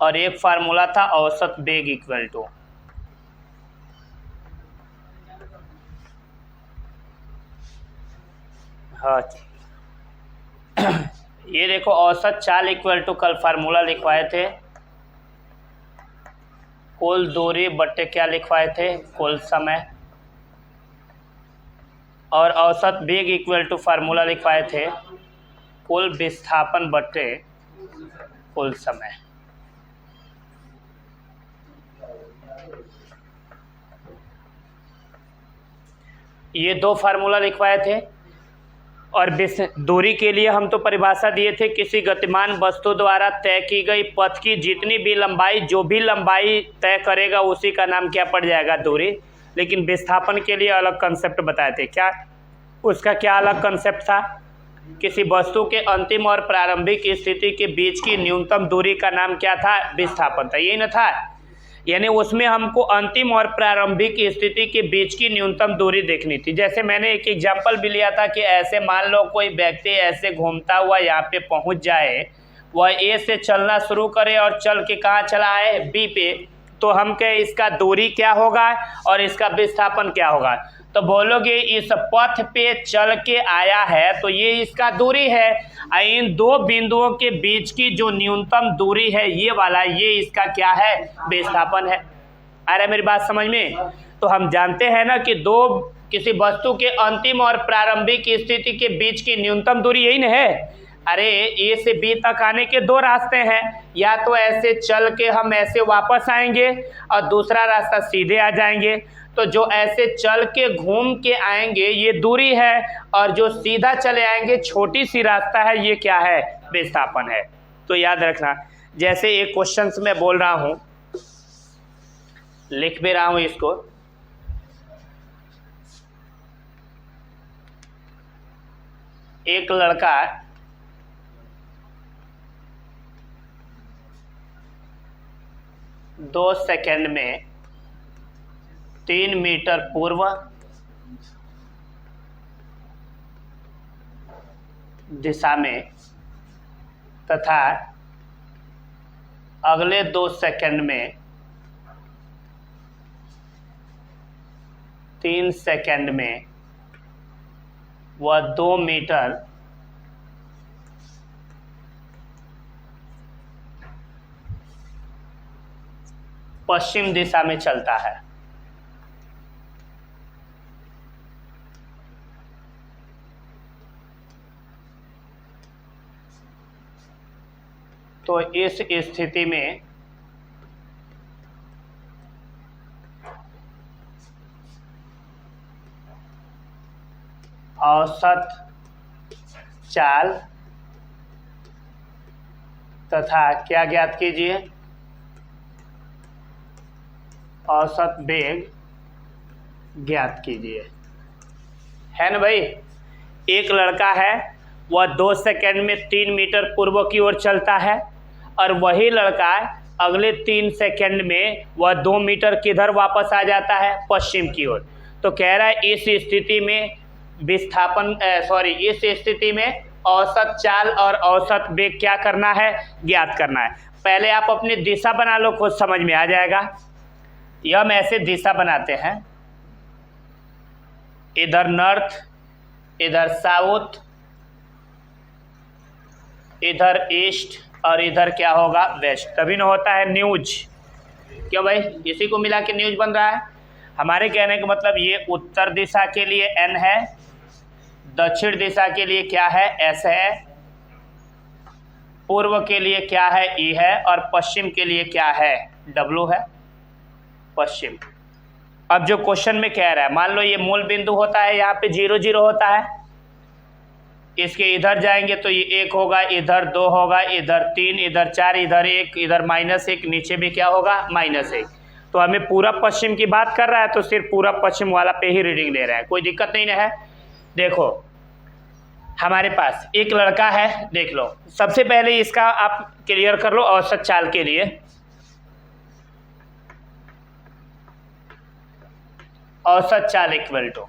और एक फार्मूला था औसत वेग इक्वल टू, हाँ ये देखो औसत चाल इक्वल टू कल फार्मूला लिखवाए थे, कुल दूरी बट्टे क्या लिखवाए थे, कुल समय, और औसत वेग इक्वल टू फार्मूला लिखवाए थे कुल विस्थापन बट्टे कुल समय। ये दो फार्मूला लिखवाए थे। और दूरी के लिए हम तो परिभाषा दिए थे, किसी गतिमान वस्तु द्वारा तय की गई पथ की जितनी भी लंबाई, जो भी लंबाई तय करेगा उसी का नाम क्या पड़ जाएगा, दूरी। लेकिन विस्थापन के लिए अलग कंसेप्ट बताए थे। क्या उसका क्या अलग कंसेप्ट था, किसी वस्तु के अंतिम और प्रारंभिक स्थिति के बीच की न्यूनतम दूरी का नाम क्या था, विस्थापन था, यही न था। यानी उसमें हमको अंतिम और प्रारंभिक स्थिति के बीच की न्यूनतम दूरी देखनी थी। जैसे मैंने एक एग्जांपल भी लिया था कि ऐसे मान लो कोई व्यक्ति ऐसे घूमता हुआ यहाँ पे पहुँच जाए, वह ए से चलना शुरू करे और चल के कहाँ चला है, बी पे, तो हम कहे इसका दूरी क्या होगा और इसका विस्थापन क्या होगा। तो बोलोगे इस पथ पे चल के आया है तो ये इसका दूरी है, इन दो बिंदुओं के बीच की जो न्यूनतम दूरी है ये वाला, ये इसका क्या है, विस्थापन है। आ रहा है मेरी बात समझ में। तो हम जानते हैं ना कि दो किसी वस्तु के अंतिम और प्रारंभिक स्थिति के बीच की न्यूनतम दूरी यही न है। अरे ए से बी तक आने के दो रास्ते हैं, या तो ऐसे चल के हम ऐसे वापस आएंगे और दूसरा रास्ता सीधे आ जाएंगे। तो जो ऐसे चल के घूम के आएंगे ये दूरी है, और जो सीधा चले आएंगे छोटी सी रास्ता है, ये क्या है, विस्थापन है। तो याद रखना, जैसे एक क्वेश्चन मैं बोल रहा हूं, लिख भी रहा हूं इसको, एक लड़का 2 सेकंड में 3 मीटर पूर्व दिशा में तथा अगले 2 सेकंड में 3 सेकंड में वह 2 मीटर पश्चिम दिशा में चलता है। तो इस स्थिति में औसत चाल तथा क्या ज्ञात कीजिए, औसत वेग ज्ञात कीजिए, है ना भाई। एक लड़का है वह 2 सेकंड में 3 मीटर पूर्व की ओर चलता है, और वही लड़का अगले 3 सेकंड में वह 2 मीटर किधर वापस आ जाता है, पश्चिम की ओर। तो कह रहा है इस स्थिति में विस्थापन इस स्थिति में औसत चाल और औसत वेग क्या करना है, ज्ञात करना है। पहले आप अपनी दिशा बना लो, खुद समझ में आ जाएगा। यह हम ऐसे दिशा बनाते हैं, इधर नॉर्थ, इधर साउथ, इधर ईस्ट और इधर क्या होगा, वेस्ट। तभी ना होता है न्यूज। क्यों भाई, इसी को मिला के न्यूज बन रहा है। हमारे कहने का मतलब ये उत्तर दिशा के लिए एन है, दक्षिण दिशा के लिए क्या है, एस है, पूर्व के लिए क्या है, ई है, और पश्चिम के लिए क्या है, डब्ल्यू है, पश्चिम। अब जो क्वेश्चन में कह रहा है, मान लो ये मूल बिंदु होता है, यहाँ पे 0 0 होता है, इसके इधर जाएंगे तो ये 1 होगा, इधर 2 होगा, इधर 3, इधर 4, इधर 1, इधर -1, नीचे भी क्या होगा, -1। तो हमें पूरा पश्चिम की बात कर रहा है तो सिर्फ पूरा पश्चिम वाला पे ही रीडिंग ले रहा है, कोई दिक्कत नहीं है। देखो हमारे पास एक लड़का है, देख लो, सबसे पहले इसका आप क्लियर कर लो औसत चाल के लिए। औसत चाल इक्वल टू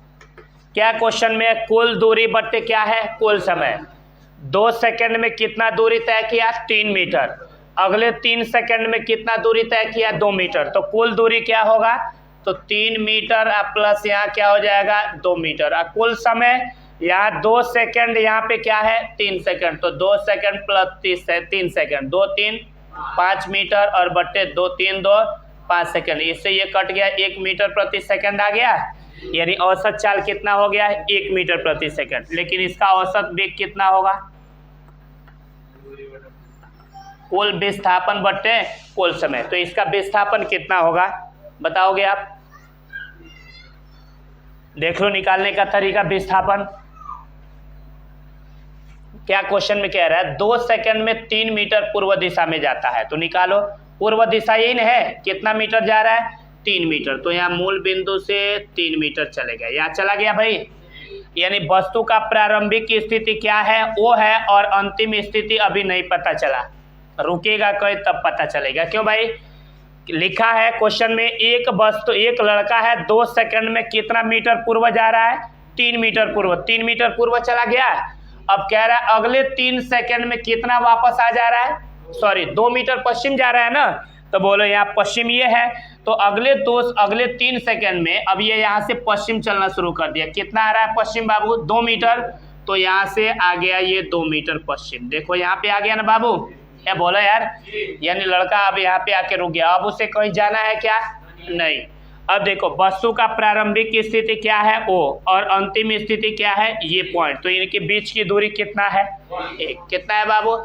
क्या क्वेश्चन में, कुल दूरी बट्टे क्या है, कुल समय। 2 सेकंड में कितना दूरी तय किया, 3 मीटर। अगले 3 सेकंड में कितना दूरी तय किया, 2 मीटर। तो कुल दूरी क्या होगा, तो 3 मीटर प्लस यहाँ क्या हो जाएगा 2 मीटर। और कुल समय यहाँ 2 सेकंड, यहाँ पे क्या है 3 सेकंड। तो 2 सेकंड प्लस 3 सेकंड, 2 3 5 मीटर और बट्टे 2 3 2 5 सेकंड। इससे ये कट गया, 1 मीटर प्रति सेकंड आ गया, यानी औसत चाल कितना हो गया 1 मीटर प्रति सेकंड। लेकिन इसका औसत वेग कितना होगा, कुल विस्थापन बट्टे कुल समय। तो इसका विस्थापन कितना होगा बताओगे आप, देख लो निकालने का तरीका। विस्थापन क्या क्वेश्चन में कह रहा है, 2 सेकंड में 3 मीटर पूर्व दिशा में जाता है। तो निकालो, पूर्व दिशा यही ना है, कितना मीटर जा रहा है 3 मीटर। तो यहाँ मूल बिंदु से 3 मीटर चलेगा, यहाँ चला गया भाई। यानी वस्तु का प्रारंभिक स्थिति क्या है वो है, और अंतिम स्थिति अभी नहीं पता चला, रुकेगा कोई तब पता चलेगा। क्यों भाई, लिखा है क्वेश्चन में एक लड़का है 2 सेकंड में कितना मीटर पूर्व जा रहा है 3 मीटर पूर्व, 3 मीटर पूर्व चला गया। अब कह रहा है अगले 3 सेकंड में कितना वापस आ जा रहा है, सॉरी 2 मीटर पश्चिम जा रहा है ना। तो बोलो यहाँ पश्चिम ये है, तो अगले 3 सेकंड में अब ये यहाँ से पश्चिम चलना शुरू कर दिया। कितना आ रहा है पश्चिम बाबू 2 मीटर। तो यहाँ से आ गया ये 2 मीटर पश्चिम, देखो यहाँ पे आ गया ना बाबू, क्या बोला यार, यानी लड़का अब यहाँ पे आके रुक गया। अब उसे कहीं जाना है क्या, नहीं। अब देखो वस्तु का प्रारंभिक स्थिति क्या है ओ, और अंतिम स्थिति क्या है ये पॉइंट। तो इनके बीच की दूरी कितना है 1, कितना है बाबू।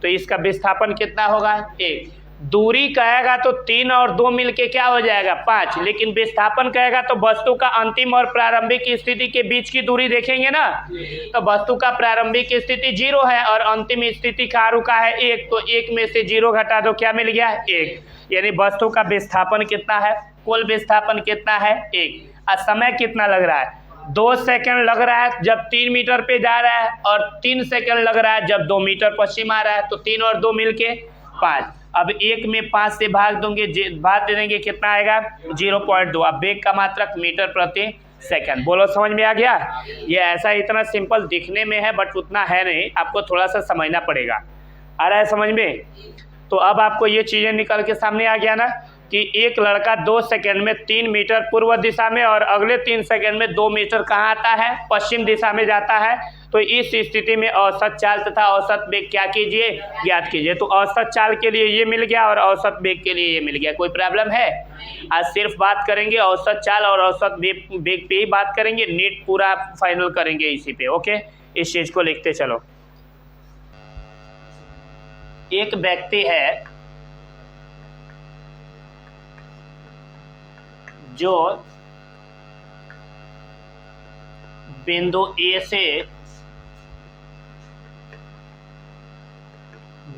तो इसका विस्थापन कितना होगा 1। दूरी कहेगा तो 3 और 2 मिलके क्या हो जाएगा 5, लेकिन विस्थापन कहेगा तो वस्तु का अंतिम और प्रारंभिक स्थिति के बीच की दूरी देखेंगे ना। तो वस्तु का प्रारंभिक स्थिति 0 है और अंतिम स्थिति कहाँ रुका है 1, तो 1 में से 0 घटा दो, क्या मिल गया 1। यानी वस्तु का विस्थापन कितना है, कुल विस्थापन कितना है 1। और समय कितना लग रहा है 2 सेकंड लग रहा है जब 3 मीटर पे जा रहा है, और 3 सेकंड लग रहा है जब 2 मीटर पश्चिम आ रहा है। तो 3 और 2 मिलके 5। अब 1 में 5 से भाग दे देंगे कितना आएगा 0.2। अब वेग का मात्रक मीटर प्रति सेकंड। बोलो समझ में आ गया। ये ऐसा इतना सिंपल दिखने में है बट उतना है नहीं, आपको थोड़ा सा समझना पड़ेगा। आ रहा है समझ में। तो अब आपको ये चीज़ें निकल के सामने आ गया ना कि एक लड़का 2 सेकंड में 3 मीटर पूर्व दिशा में और अगले 3 सेकंड में 2 मीटर कहाँ आता है पश्चिम दिशा में जाता है। तो इस स्थिति में औसत चाल तथा औसत वेग क्या कीजिए ज्ञात कीजिए। तो औसत चाल के लिए ये मिल गया और औसत वेग के लिए ये मिल गया। कोई प्रॉब्लम है, आज सिर्फ बात करेंगे औसत चाल और औसत वेग पे ही बात करेंगे, नीट पूरा फाइनल करेंगे इसी पे। ओके, इस चीज़ को लिखते चलो। एक व्यक्ति है जो बिंदु ए से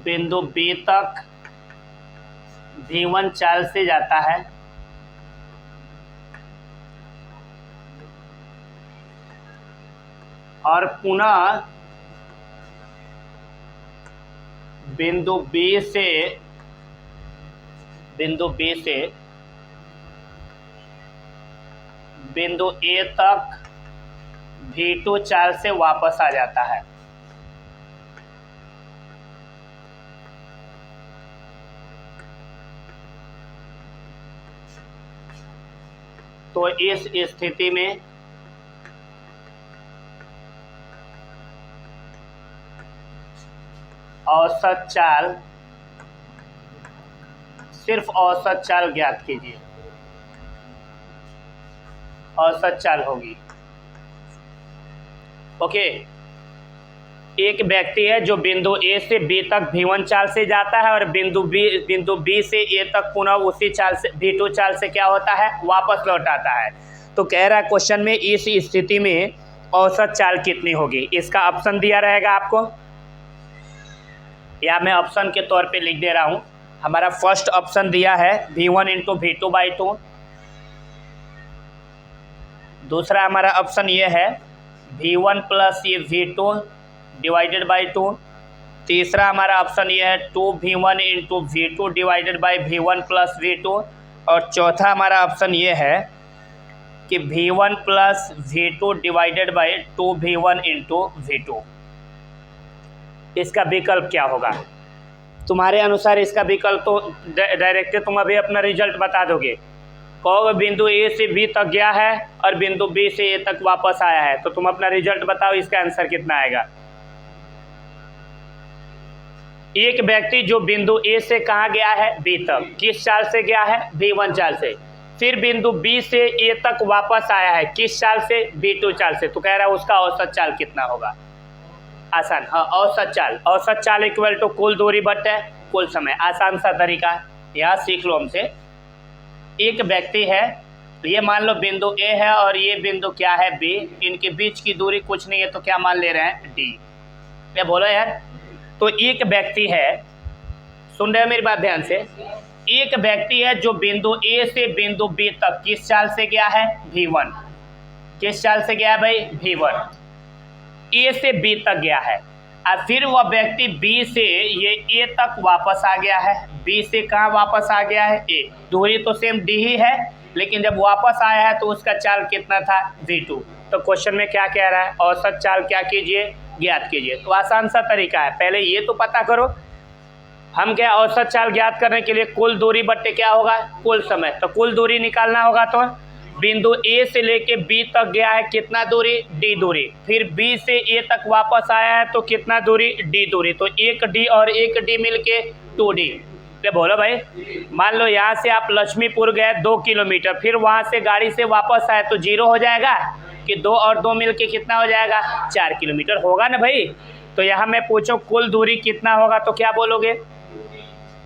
बिंदु बी तक v1 चाल से जाता है और पुनः बिंदु बी से बिंदु ए तक v2 चाल से वापस आ जाता है। तो इस स्थिति में औसत चाल, सिर्फ औसत चाल ज्ञात कीजिए। औसत चाल होगी। ओके, एक व्यक्ति है जो बिंदु ए से बी तक v1 चाल से जाता है और बिंदु बी से ए तक पुनः उसी चाल से v2 चाल से क्या होता है वापस लौट आता है। तो कह रहा है क्वेश्चन में इस स्थिति में औसत चाल कितनी होगी। इसका ऑप्शन दिया रहेगा आपको, या मैं ऑप्शन के तौर पे लिख दे रहा हूँ। हमारा फर्स्ट ऑप्शन दिया है v1 इंटू v2/2। दूसरा हमारा ऑप्शन ये है v1 प्लस ये v2 डिवाइडेड बाई 2। तीसरा हमारा ऑप्शन ये है 2v1 into v2 divided by v1 plus v2। और चौथा हमारा ऑप्शन ये है कि v1 plus v2 divided by 2v1 into v2। इसका विकल्प क्या होगा। तुम्हारे अनुसार इसका विकल्प तो डायरेक्ट तुम अभी अपना रिजल्ट बता दोगे। कहोगे बिंदु ए से बी तक गया है और बिंदु बी से ए तक वापस आया है, तो तुम अपना रिजल्ट बताओ, इसका आंसर कितना आएगा। एक व्यक्ति जो बिंदु ए से कहाँ गया है, बी तक, किस चाल से गया है, v1 चाल से, फिर बिंदु बी से ए तक वापस आया है, किस चाल से, v2 चाल से, तो कह रहा है उसका औसत चाल कितना होगा। आसान, हाँ औसत चाल, औसत चाल इक्वल टू कुल दूरी बटे कुल समय, आसान सा तरीका यहाँ सीख लो हमसे। एक व्यक्ति है, ये मान लो बिंदु ए है और ये बिंदु क्या है, बी, इनके बीच की दूरी कुछ नहीं है तो क्या मान ले रहे हैं, डी। क्या बोलो यार। तो एक व्यक्ति है, सुन रहे हो मेरी बात ध्यान से, एक व्यक्ति है जो बिंदु ए से बिंदु बी तक किस चाल से गया है, v1, किस चाल से गया है भाई, v1, ए से बी तक गया है, और फिर वह व्यक्ति बी से ये ए तक वापस आ गया है, बी से कहाँ वापस आ गया है, ए, दूरी तो सेम डी ही है, लेकिन जब वापस आया है तो उसका चाल कितना था, v2। तो क्वेश्चन में क्या कह रहा है, औसत चाल क्या कीजिए, ज्ञात कीजिए। तो आसान सा तरीका है, पहले ये तो पता करो हम क्या, औसत चाल ज्ञात करने के लिए कुल दूरी बट्टे क्या होगा, कुल समय, तो कुल दूरी निकालना होगा। तो बिंदु ए से लेके बी तक गया है, कितना दूरी, डी दूरी, फिर बी से ए तक वापस आया है तो कितना दूरी, डी दूरी, तो एक डी और एक डी मिलके 2D। तो बोलो भाई, मान लो यहाँ से आप लक्ष्मीपुर गए 2 किलोमीटर, फिर वहाँ से गाड़ी से वापस आए तो 0 हो जाएगा कि 2 और 2 मिलके कितना हो जाएगा, 4 किलोमीटर होगा ना भाई। तो यहाँ मैं पूछूं कुल दूरी कितना होगा, तो क्या बोलोगे,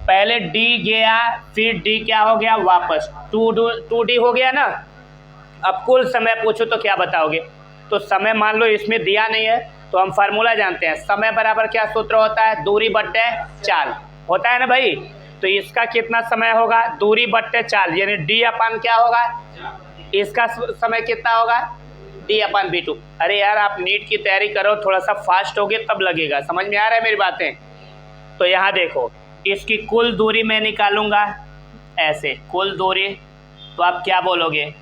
पहले डी गया फिर डी क्या हो गया, वापस 2D हो गया ना। अब कुल समय पूछो तो क्या बताओगे, तो समय मान लो इसमें दिया नहीं है तो हम फार्मूला जानते हैं, समय बराबर क्या सूत्र होता है, दूरी बट्टे चाल होता है ना भाई। तो इसका कितना समय होगा, दूरी बट्टे चाल, यानी डी अपान क्या होगा, इसका समय कितना होगा, डी अपान v2। अरे यार आप नीट की तैयारी करो, थोड़ा सा फास्ट होगे तब लगेगा, समझ में आ रहा है मेरी बातें। तो यहाँ देखो, इसकी कुल दूरी मैं निकालूंगा ऐसे, कुल दूरी, तो आप क्या बोलोगे,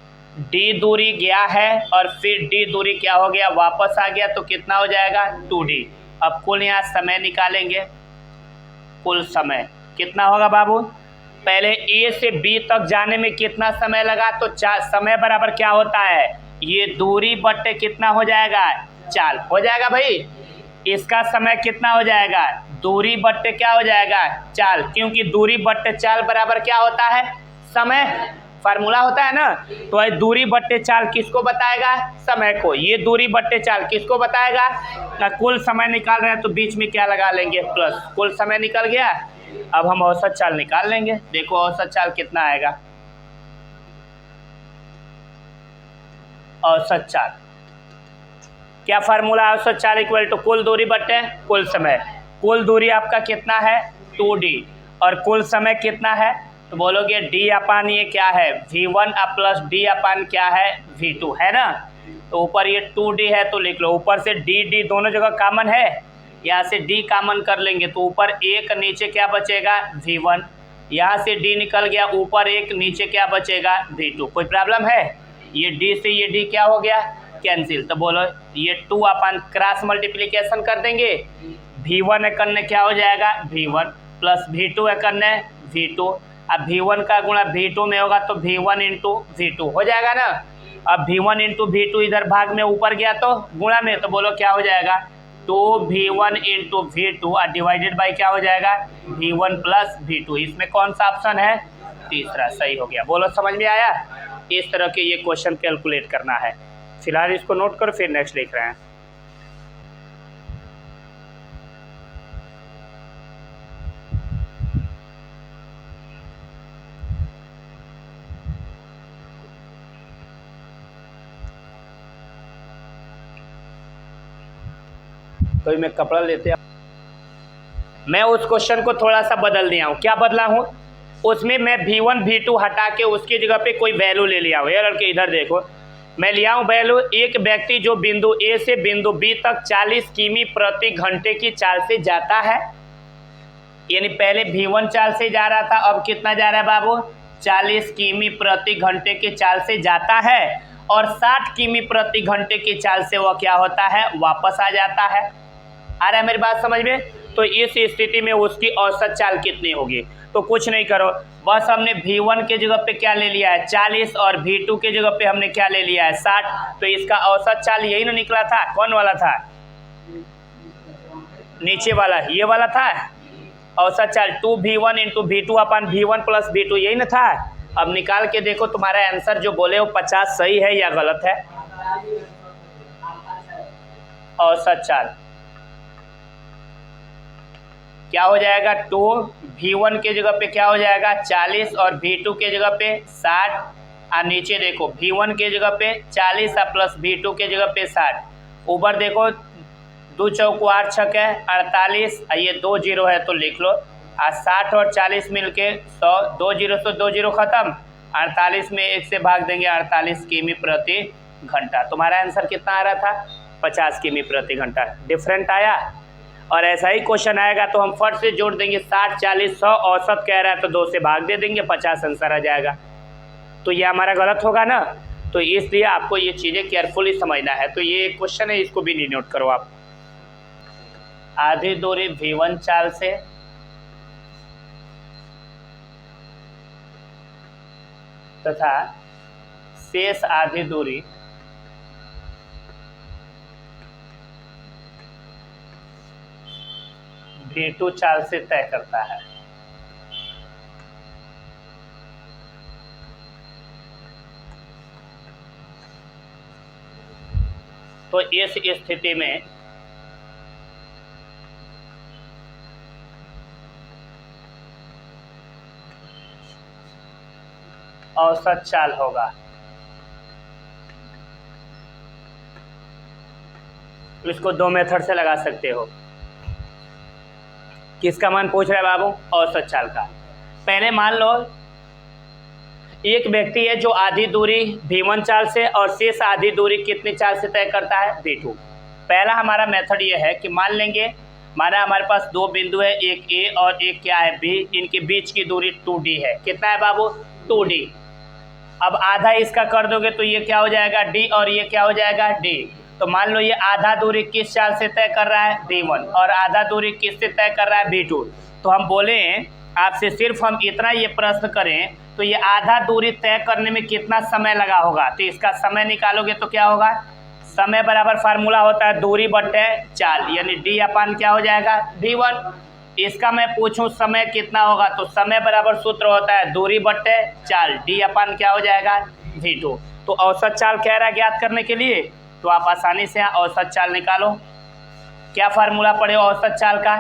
डी दूरी गया है और फिर डी दूरी क्या हो गया, वापस आ गया, तो कितना हो जाएगा, 2D। अब कुल यहाँ समय निकालेंगे, कुल समय कितना होगा बाबू, पहले ए से बी तक जाने में कितना समय लगा, तो समय बराबर क्या होता है, ये दूरी बट्टे कितना हो जाएगा, चाल हो जाएगा भाई। इसका समय कितना हो जाएगा, दूरी बट्टे क्या हो जाएगा, चाल, क्योंकि दूरी बट्टे चाल बराबर क्या होता है, समय, फार्मूला होता है ना। तो दूरी बट्टे चाल किसको बताएगा, समय को, ये दूरी बट्टे चाल किसको बताएगा, कुल समय निकाल रहे हैं तो बीच में क्या लगा लेंगे, प्लस, कुल समय निकल गया। अब हम औसत चाल निकाल लेंगे, देखो औसत चाल कितना आएगा, औसत चाल क्या फार्मूला, औसत चाल इक्वल टू कुल दूरी बट्टे कुल समय। कुल दूरी आपका कितना है, 2D, और कुल समय कितना है, तो बोलोगे डी अपान ये क्या है, v1 प्लस डी अपान क्या है, v2 है ना। तो ऊपर ये 2D है तो लिख लो, ऊपर से डी दोनों जगह कॉमन है, यहाँ से d कॉमन कर लेंगे तो ऊपर एक, नीचे क्या बचेगा, v1, यहाँ से d निकल गया, ऊपर एक, नीचे क्या बचेगा, v2। कोई प्रॉब्लम है, ये d से ये d क्या हो गया, कैंसिल। तो बोलो ये 2 अपन क्रॉस मल्टीप्लिकेशन कर देंगे, v1 करने क्या हो जाएगा, v1 प्लस v2 करने v2, अब v1 का गुणा v2 में होगा तो v1 इंटू v2 हो जाएगा ना। अब v1 इंटू v2 इधर भाग में ऊपर गया तो गुणा में, तो बोलो क्या हो जाएगा, 2v1 इंटू v2 और डिवाइडेड बाई क्या हो जाएगा, v1 प्लस v2। इसमें कौन सा ऑप्शन है, तीसरा, सही हो गया। बोलो समझ में आया। इस तरह के ये क्वेश्चन कैलकुलेट करना है। फिलहाल इसको नोट करो, फिर नेक्स्ट लिख रहे हैं। तो मैं कपड़ा लेते हैं, मैं उस क्वेश्चन को थोड़ा सा बदल दिया हूँ। क्या बदला हूँ, उसमें मैं v1 v2 हटा के उसकी जगह पे कोई वैल्यू ले लिया हूँ। यार लड़के इधर देखो, मैं लिया हूँ वैल्यू, एक व्यक्ति जो बिंदु ए से बिंदु बी तक 40 किमी प्रति घंटे की चाल से जाता है, यानी पहले v1 चाल से जा रहा था, अब कितना जा रहा है बाबू, 40 किमी प्रति घंटे की चाल से जाता है, और 60 किमी प्रति घंटे की चाल से वह क्या होता है, वापस आ जाता है। आ रहा है मेरी बात समझ में। तो इस स्थिति में उसकी औसत चाल कितनी होगी। तो कुछ नहीं करो, बस हमने V1 के जगह पे क्या ले लिया है 40 और V2 के जगह पे हमने क्या ले लिया है 60। तो इसका औसत चाल यही ना निकला था, कौन वाला था, नीचे वाला, ये वाला था औसत चाल 2V1 × V2 अपन V1 + V2, यही ना था। अब निकाल के देखो तुम्हारा आंसर जो बोले वो 50 सही है या गलत है। औसत चाल क्या हो जाएगा, 2V1 के जगह पे क्या हो जाएगा 40 और V2 के जगह पे 60। और नीचे देखो V1 के जगह पे 40 और प्लस V2 के जगह पे 60। ऊपर देखो 2 चौक 8 छक है 48, ये 2 जीरो है तो लिख लो। और 60 और 40 मिलके 100, 2 जीरो से 2 जीरो खत्म। 48 में 1 से भाग देंगे 48 किमी प्रति घंटा। तुम्हारा आंसर कितना आ रहा था 50 किमी प्रति घंटा। डिफरेंट आया। और ऐसा ही क्वेश्चन आएगा तो हम फट से जोड़ देंगे 60 40 100, औसत कह रहा है तो 2 से भाग दे देंगे 50 आंसर आ जाएगा। तो ये हमारा गलत होगा ना। तो इसलिए आपको ये चीज़ें केयरफुली समझना है। तो ये एक क्वेश्चन है, इसको भी नोट करो आप। आधी दूरी V1 चाल से तथा शेष आधी दूरी V2 चाल से तय करता है। तो इस स्थिति में औसत चाल होगा। इसको 2 मेथड से लगा सकते हो। किसका मान पूछ रहा है बाबू, औसत चाल का। पहले मान लो एक व्यक्ति है जो आधी दूरी V1 चाल से और शेष आधी दूरी कितनी चाल से तय करता है V2। पहला हमारा मेथड ये है कि मान लेंगे माना हमारे पास 2 बिंदु है, एक A और एक क्या है B, इनके बीच की दूरी 2D है। कितना है बाबू 2D। अब आधा इसका कर दोगे तो ये क्या हो जाएगा D और ये क्या हो जाएगा D। तो मान लो ये आधा दूरी किस चाल से तय कर रहा है V1 और आधा दूरी किस से तय कर रहा है V2। तो हम बोले आपसे सिर्फ हम इतना ये प्रश्न करें तो ये आधा दूरी तय करने में कितना समय लगा होगा। तो इसका समय निकालोगे तो क्या होगा, समय बराबर फार्मूला होता है दूरी बटे चाल, यानी D अपान क्या हो जाएगा V1। इसका मैं पूछूं समय कितना होगा तो समय बराबर सूत्र होता है दूरी बटे चाल, D अपान क्या हो जाएगा V2। तो औसत चाल कह रहा है ज्ञात करने के लिए, तो आप आसानी से यहाँ औसत चाल निकालो। क्या फार्मूला पड़े औसत चाल का,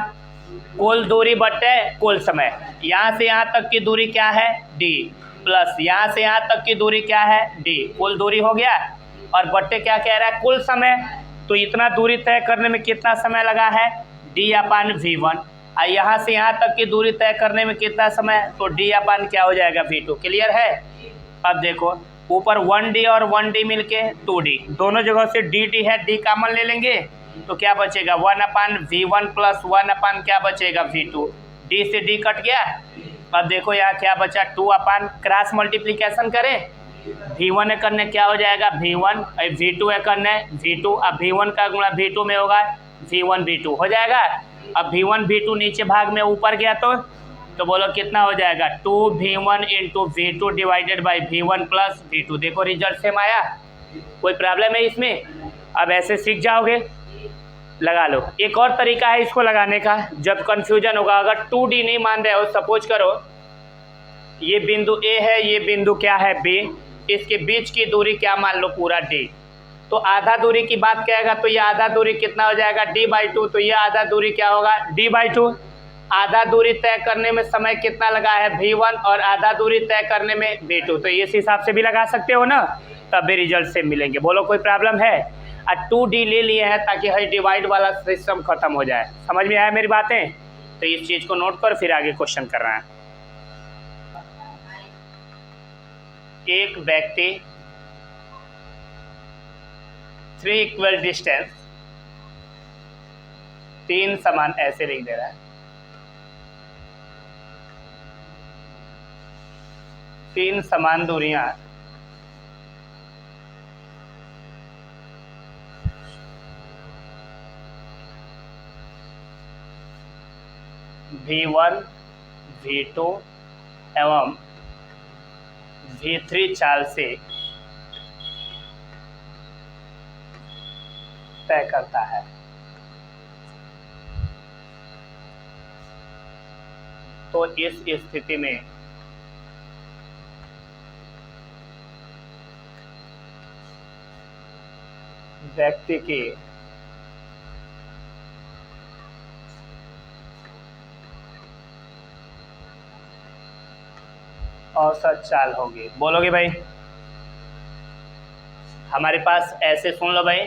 कुल दूरी बटे कुल समय। यहाँ से यहाँ तक की दूरी क्या है D, प्लस यहाँ से यहाँ तक की दूरी क्या है D, कुल दूरी हो गया। और बट्टे क्या कह रहा है कुल समय। तो इतना दूरी तय करने में कितना समय लगा है D अपान V1। और यहाँ से यहाँ तक की दूरी तय करने में कितना समय, तो D अपान क्या हो जाएगा V2। क्लियर है। अब देखो ऊपर 1D और 1D मिलके 2D, दोनों जगह से dt है, D कॉमन ले लेंगे तो क्या बचेगा 1 अपान V1 प्लस 1 अपान क्या बचेगा V2। D से D कट गया। अब देखो यहाँ क्या बचा 2 अपान, क्रॉस मल्टीप्लीकेशन करें V1 है करने क्या हो जाएगा V1, V2 है करने V2। अब V1 का गुणा V2 में होगा V1 V2 हो जाएगा। अब V1 V2 नीचे भाग में ऊपर गया तो बोलो कितना हो जाएगा 2V1 × V2 divided by V1 plus V2। देखो रिजल्ट सेम आया, कोई प्रॉब्लम है इसमें। अब ऐसे सीख जाओगे, लगा लो। एक और तरीका है इसको लगाने का जब कंफ्यूजन होगा। अगर 2D नहीं मान रहे हो, सपोज करो ये बिंदु A है, ये बिंदु क्या है B, इसके बीच की दूरी क्या मान लो पूरा D। तो आधा दूरी की बात कहेगा तो ये आधा दूरी कितना हो जाएगा D/2। तो ये आधा दूरी क्या होगा D/2। आधा दूरी तय करने में समय कितना लगा है V1 और आधा दूरी तय करने में V2। तो इस हिसाब से भी लगा सकते हो ना, तब भी रिजल्ट से मिलेंगे। बोलो कोई प्रॉब्लम है। और 2D ले लिए हैं ताकि हर डिवाइड वाला सिस्टम खत्म हो जाए। समझ में आया मेरी बातें। तो इस चीज़ को नोट कर फिर आगे क्वेश्चन कर रहे हैं। एक व्यक्ति 3 इक्वल डिस्टेंस, 3 समान, ऐसे लिख दे रहा है 3 समान दूरियां V1, V2 एवं V3 चाल से तय करता है। तो इस स्थिति में व्यक्ति की औसत चाल होगी। बोलोगे भाई? हमारे पास ऐसे सुन लो भाई,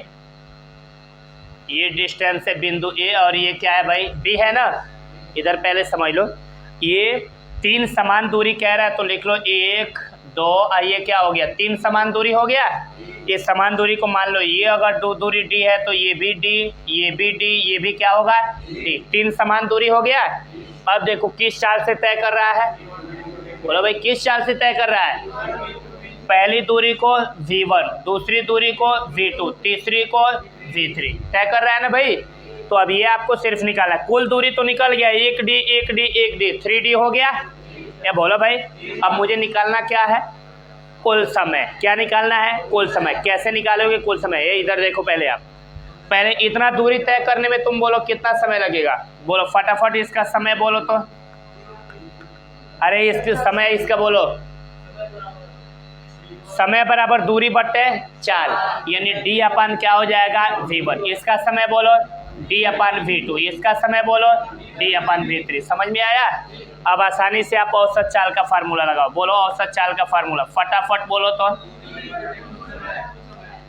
ये डिस्टेंस है बिंदु ए और ये क्या है भाई? बी है ना। इधर पहले समझ लो, ये 3 समान दूरी कह रहा है तो लिख लो 1 2, ये क्या हो गया? 3 समान दूरी हो गया। ये समान दूरी को मान लो, ये अगर दूरी डी है तो ये भी डी, ये भी डी, ये भी क्या होगा? डी। 3 समान दूरी हो गया। अब देखो किस चाल से तय कर रहा है? बोलो भाई किस चाल से तय कर रहा है? पहली दूरी को V1, दूसरी दूरी को V2, तीसरी को V3 तय कर रहा है ना भाई। तो अब ये आपको सिर्फ निकालना है, कुल दूरी तो निकल गया, 1D 1D 1D 3D हो गया। या बोलो भाई, अब मुझे निकालना क्या है? कुल समय। क्या निकालना है? कुल समय। कैसे निकालोगे कुल समय? ये इधर देखो, पहले आप पहले इतना दूरी तय करने में तुम बोलो कितना समय लगेगा? बोलो फटाफट इसका समय बोलो तो। अरे इसके समय इसका बोलो, समय बराबर दूरी बट्टे 4, यानी D अपान क्या हो जाएगा? V1। इसका समय बोलो D अपान V2, इसका समय बोलो D अपान V3। समझ में आया? अब आसानी से आप औसत चाल का फार्मूला लगाओ। बोलो औसत चाल का फार्मूला, फटाफट बोलो तो।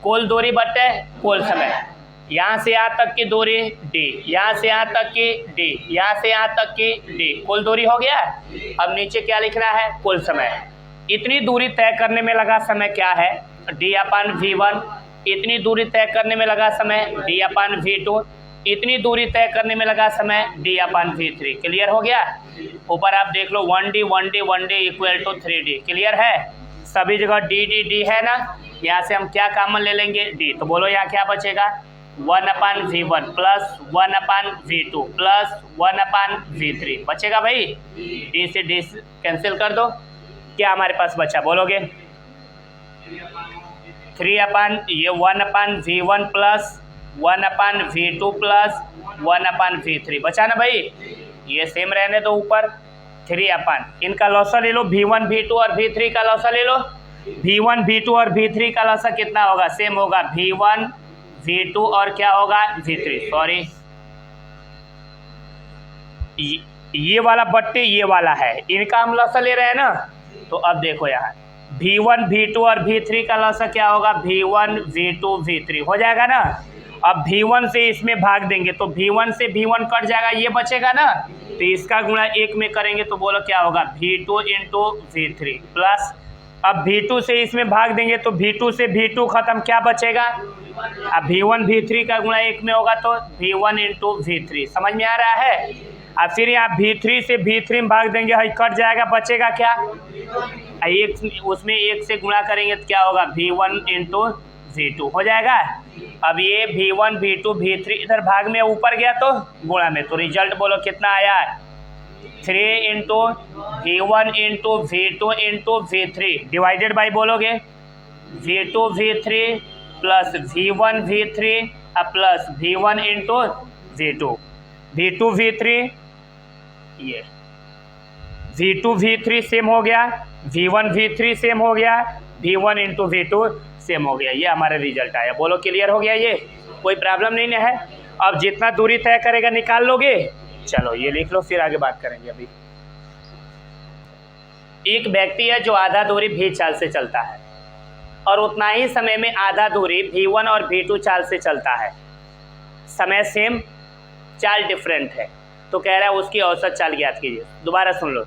कुल दूरी बट्टे कुल समय। यहाँ से यहाँ तक की दूरी D, यहाँ से यहाँ तक की D, यहाँ से यहाँ तक की D, कुल दूरी हो गया। अब नीचे क्या लिखना है? कुल समय। इतनी दूरी तय करने में लगा समय क्या है? D अपान V1। इतनी दूरी तय करने में लगा समय D अपान V2। इतनी दूरी तय करने में लगा समय D अपान V3। क्लियर हो गया? ऊपर आप देख लो 1D 1D 1D equal to 3D। Clear है? सभी जगह D D D है ना। यहाँ से हम क्या कॉमन ले लेंगे? D। तो बोलो यहाँ क्या बचेगा? 1 अपान V1 प्लस 1 अपान V2 प्लस 1 अपान V3 बचेगा भाई। D से D कैंसिल कर दो। क्या हमारे पास बचा? बोलोगे 3 अपान ये 1 अपान V1 प्लस 1 अपान V2 प्लस 1 अपान V3 बचा ना भाई। ये सेम रहने दो ऊपर। 3 अपान इनका लौसा ले लो, V1 V2 और V3 का लौसा ले लो। V1 V2 और V3 का लौसा कितना होगा? सेम होगा, V1 V2 और क्या होगा? V3। सॉरी, ये वाला बट्टे ये वाला है, इनका हम लौसा ले रहे हैं ना। तो अब देखो यहाँ V1 V2 और V3 का लौसा क्या होगा? V1 V2 V3 हो जाएगा ना। अब V1 से इसमें भाग देंगे तो V1 से V1 कट जाएगा, ये बचेगा ना। तो इसका गुणा 1 में करेंगे तो बोलो क्या होगा? V2 इंटू V3 प्लस, अब V2 से इसमें भाग देंगे तो V2 से V2 खत्म, क्या बचेगा? अब V1 V3 का गुणा 1 में होगा तो V1 इंटू V3। समझ में आ रहा है? अब फिर यहाँ V3 से V3 में भाग देंगे, हई कट जाएगा, बचेगा क्या? एक उसमें 1 से गुणा करेंगे तो क्या होगा? V1 इंटू V2 हो जाएगा। अब ये V1 V2 V3 इधर भाग में ऊपर गया तो गुणा में, तो रिजल्ट बोलो कितना आया? 3 into V1 into V2 into V3 divided by बोलोगे V2 V3 plus V1 V3 plus V1 into V2। V2 V3 ये V2 V3 सेम हो गया, V1 V3 सेम हो गया, V1 इंटू V2 सेम हो गया। ये हमारा रिजल्ट आया। बोलो क्लियर हो गया? ये कोई प्रॉब्लम नहीं है। अब जितना दूरी तय करेगा निकाल लोगे। चलो ये लिख लो, फिर आगे बात करेंगे। अभी एक व्यक्ति है जो आधा दूरी V चाल से चलता है और उतना ही समय में आधा दूरी V1 और V2 चाल से चलता है। समय सेम, चाल डिफरेंट है। तो कह रहा है उसकी औसत चाल ज्ञात कीजिए। दोबारा सुन लो,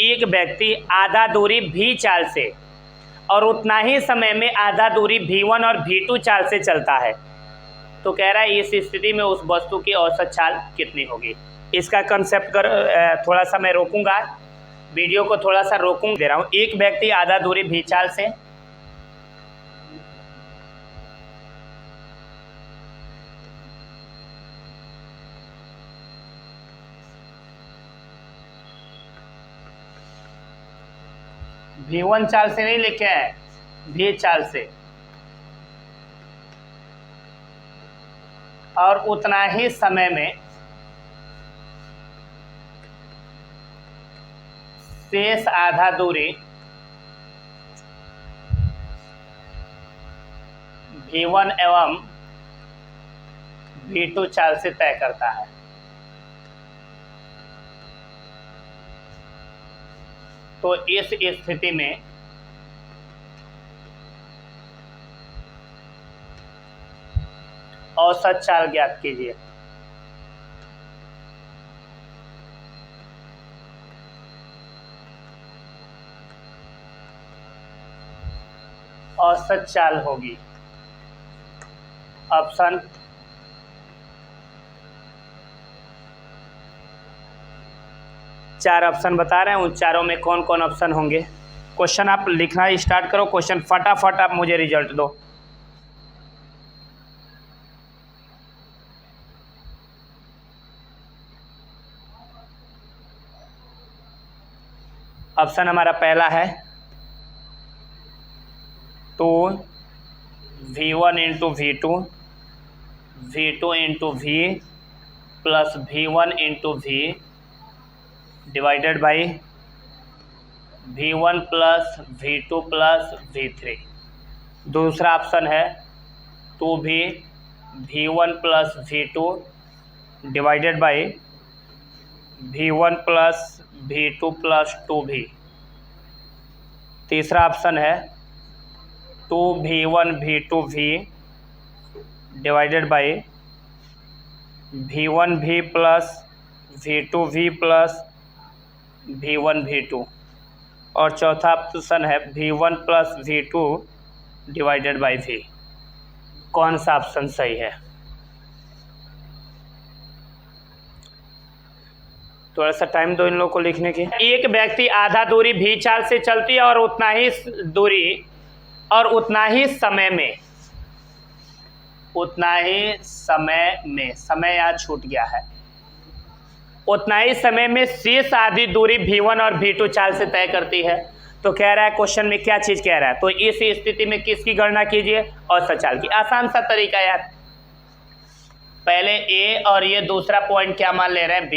एक व्यक्ति आधा दूरी V चाल से और उतना ही समय में आधा दूरी V1 और V2 चाल से चलता है। तो कह रहा है इस स्थिति में उस वस्तु की औसत चाल कितनी होगी। इसका कंसेप्ट कर थोड़ा सा मैं रोकूंगा, वीडियो को थोड़ा सा रोकूंगा, दे रहा हूँ। एक व्यक्ति आधा दूरी V चाल से v1 चाल से नहीं लिखे हैं, v चाल से, और उतना ही समय में शेष आधा दूरी v1 एवं v2 चाल से तय करता है। तो इस स्थिति में औसत चाल ज्ञात कीजिए। औसत चाल होगी ऑप्शन चार ऑप्शन बता रहे हैं, उन चारों में कौन कौन ऑप्शन होंगे। क्वेश्चन आप लिखना स्टार्ट करो, क्वेश्चन फटाफट आप मुझे रिजल्ट दो। ऑप्शन हमारा पहला है तो v1 into v2, v2 into v plus v1 into v divided by v1 plus v2 plus v3। दूसरा ऑप्शन है 2v v1 plus v2 divided by v1 plus v2 plus 2v। तीसरा option है 2v1 v2v divided by v1v plus v2v plus v1 v2। और चौथा option है v1 plus v2 divided by v। कौन सा option सही है? थोड़ा सा टाइम दो इन लोगों को लिखने की। एक व्यक्ति आधा दूरी v चाल से चलती है और उतना ही दूरी और उतना ही समय में समय यहाँ छूट गया है, उतना ही समय में शेष आधी दूरी v1 और v2 चाल से तय करती है। तो कह रहा है क्वेश्चन में क्या चीज कह रहा है, तो इस स्थिति में किसकी गणना कीजिए? औसत चाल की। आसान सा तरीका यार, पहले a और ये दूसरा पॉइंट क्या मान ले रहे हैं b,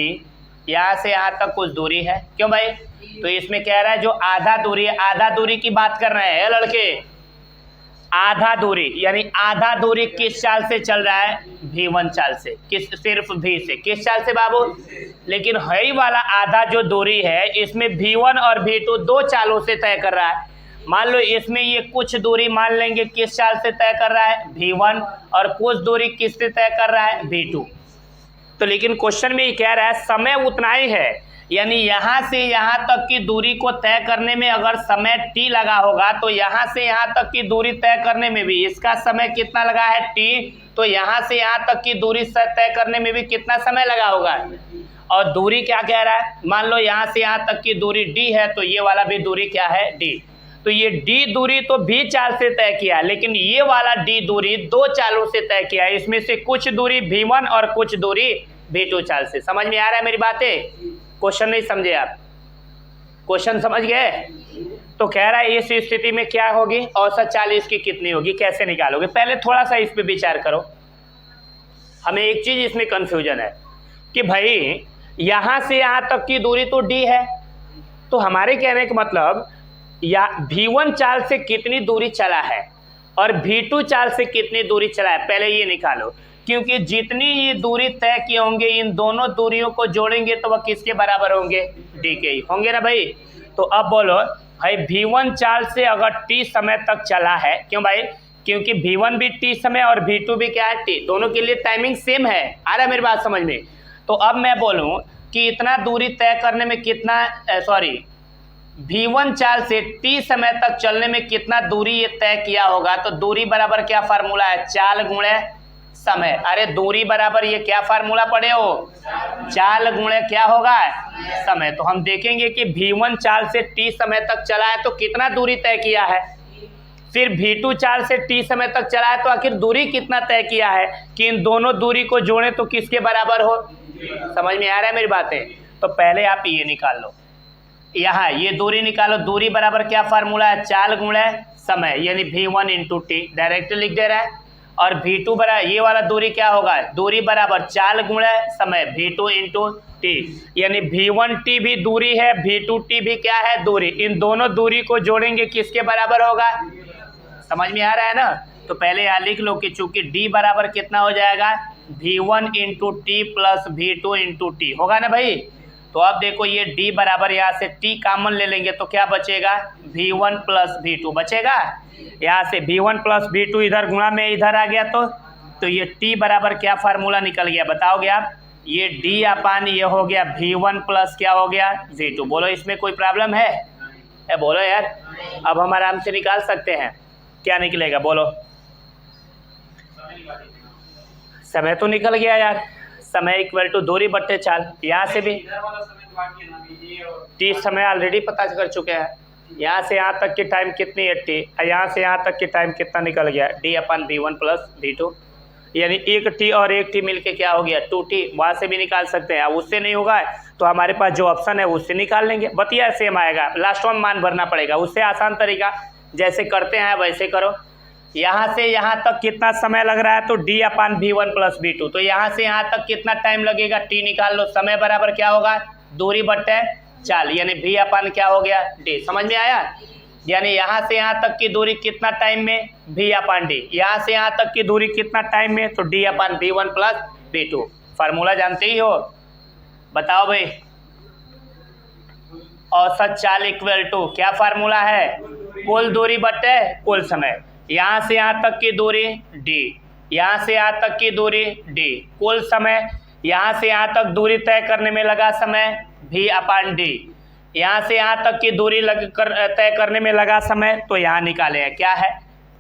यहाँ से यहाँ तक कुछ दूरी है, क्यों भाई? तो इसमें कह रहा है जो आधा दूरी है, आधा दूरी की बात कर रहे हैं लड़के, आधा दूरी यानी आधा दूरी किस चाल से चल रहा है? v1 चाल से। किस? सिर्फ v से। किस चाल से बाबू? लेकिन है वाला आधा जो दूरी है इसमें v1 और v2 दो चालों से तय कर रहा है। मान लो इसमें ये कुछ दूरी मान लेंगे किस चाल से तय कर रहा है? v1, और कुछ दूरी किससे तय कर रहा है? v2। तो लेकिन क्वेश्चन में ये कह रहा है समय उतना ही है, यानी यहाँ से यहाँ तक की दूरी को तय करने में अगर समय t लगा होगा तो यहाँ से यहाँ तक की दूरी तय करने में भी इसका समय कितना लगा है? t। तो यहाँ से यहाँ तक की दूरी तय करने में भी कितना समय लगा होगा? और दूरी क्या कह रहा है? मान लो यहाँ से यहाँ तक की दूरी d है, तो ये वाला भी दूरी क्या है? d। तो ये d दूरी तो v चाल से तय किया, लेकिन ये वाला d दूरी दो चालों से तय किया है। इसमें से कुछ दूरी v1 और कुछ दूरी v2 चाल से। समझ में आ रहा है मेरी बातें? क्वेश्चन नहीं समझे आप? क्वेश्चन समझ गए? तो कह रहा है इस स्थिति में क्या होगी? औसत चाल इसकी कितनी होगी, कैसे निकालोगे? पहले थोड़ा सा इस पे विचार करो। हमें एक चीज इसमें कंफ्यूजन है कि भाई यहाँ से यहाँ तक की दूरी तो d है, तो हमारे कहने का मतलब या v1 चाल से कितनी दूरी चला है और v2 चाल से कितनी दूरी चला है, पहले ये निकालो। क्योंकि जितनी ये दूरी तय किए होंगे इन दोनों दूरियों को जोड़ेंगे तो वह किसके बराबर होंगे? d के ही होंगे ना भाई। तो अब बोलो भाई v1 चाल से अगर t समय तक चला है, क्यों भाई? क्योंकि v1 भी t समय और v2 भी क्या है? t। दोनों के लिए टाइमिंग सेम है। आ रहा है मेरी बात समझ में? तो अब मैं बोलूं कि इतना दूरी तय करने में कितना v1 चाल से t समय तक चलने में कितना दूरी ये तय किया होगा, तो दूरी बराबर क्या फार्मूला है? चाल गुणे समय। अरे दूरी बराबर ये क्या फार्मूला पढ़े हो? चाल गुणे क्या होगा? समय। तो हम देखेंगे कि v1 चाल से t समय तक चला है तो कितना दूरी तय किया है, फिर v2 चाल से t समय तक चला है तो आखिर दूरी कितना तय किया है कि इन दोनों दूरी को जोड़ें तो किसके बराबर हो। समझ में आ रहा है मेरी बातें? तो पहले आप ये निकाल लो, यहाँ ये दूरी निकालो, दूरी बराबर क्या फार्मूला है, चाल गुणा समय, यानी v1 इंटू टी डायरेक्ट लिख दे रहा है। और v2 बराबर ये वाला दूरी क्या होगा, दूरी बराबर चाल गुणा समय v2 इंटू टी, यानी v1t भी दूरी है, v2t भी क्या है दूरी। इन दोनों दूरी को जोड़ेंगे किसके बराबर होगा, समझ में आ रहा है ना। तो पहले यहाँ लिख लो कि चूंकि d बराबर कितना हो जाएगा, v1 into T plus v2 into T होगा ना भाई। तो अब देखो ये d बराबर यहाँ से t कॉमन ले लेंगे तो क्या बचेगा, v1 प्लस v2 बचेगा। यहाँ से v1 प्लस v2 इधर गुणा में इधर आ गया तो ये t बराबर क्या फार्मूला निकल गया बताओगे आप, ये d अपान ये हो गया v1 प्लस क्या हो गया v2। बोलो इसमें कोई प्रॉब्लम है, बोलो यार। अब हम आराम से निकाल सकते हैं, क्या निकलेगा बोलो, समय तो निकल गया यार, समय इक्वल टू दूरी बट्टे चाल। यहाँ से भी टी समय ऑलरेडी पता कर चुके हैं, यहाँ से यहाँ तक की टाइम कितनी है टी, यहाँ से यहाँ तक की टाइम कितना निकल गया डी अपन v1 प्लस v2, यानी एक टी और एक टी मिलके क्या हो गया 2t। वहाँ से भी निकाल सकते हैं, उससे नहीं होगा तो हमारे पास जो ऑप्शन है उससे निकाल लेंगे, बतिया सेम आएगा, लास्ट में मान भरना पड़ेगा। उससे आसान तरीका जैसे करते हैं वैसे करो। यहाँ से यहाँ तक कितना समय लग रहा है तो d अपान v1 प्लस v2, तो यहाँ से यहाँ तक कितना टाइम लगेगा t निकाल लो, समय बराबर क्या होगा दूरी बट्टे चाल, यानी v अपान क्या हो गया d। समझ में आया, यानी यहाँ से यहाँ तक की दूरी कितना टाइम में v अपान d, यहाँ से यहाँ तक की दूरी कितना टाइम में तो d अपान v1 प्लस v2। फार्मूला जानते ही हो, बताओ भाई। औसत चाल इक्वल टू क्या फार्मूला है, कुल दूरी बट्टे कुल समय। यहाँ से यहाँ तक की दूरी d, यहाँ से यहाँ तक की दूरी d, कुल समय यहाँ से यहाँ तक दूरी तय करने में लगा समय v अपान d, यहाँ से यहाँ तक की दूरी तय करने में लगा समय, तो यहाँ निकाले हैं क्या है